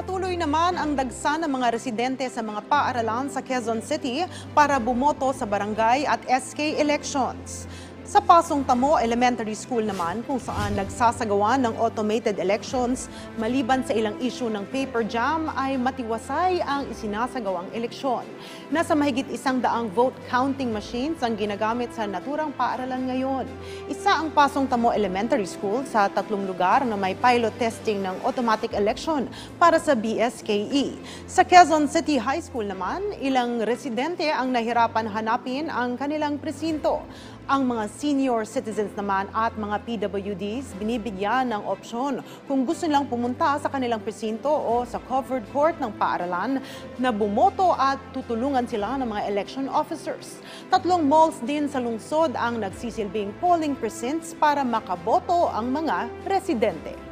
Patuloy naman ang dagsa ng mga residente sa mga paaralan sa Quezon City para bumoto sa barangay at SK elections. Sa Pasong Tamo Elementary School naman kung saan nagsasagawa ng automated elections, maliban sa ilang issue ng paper jam ay matiwasay ang isinasagawang eleksyon. Nasa mahigit 100 vote counting machines ang ginagamit sa naturang paaralan ngayon. Isa ang Pasong Tamo Elementary School sa 3 lugar na may pilot testing ng automatic election para sa BSKE. Sa Quezon City High School naman, ilang residente ang nahirapan hanapin ang kanilang presinto. Ang mga senior citizens naman at mga PWDs binibigyan ng opsyon kung gusto nilang pumunta sa kanilang presinto o sa covered court ng paaralan na bumoto at tutulungan sila ng mga election officers. 3 malls din sa lungsod ang nagsisilbing polling precincts para makaboto ang mga residente.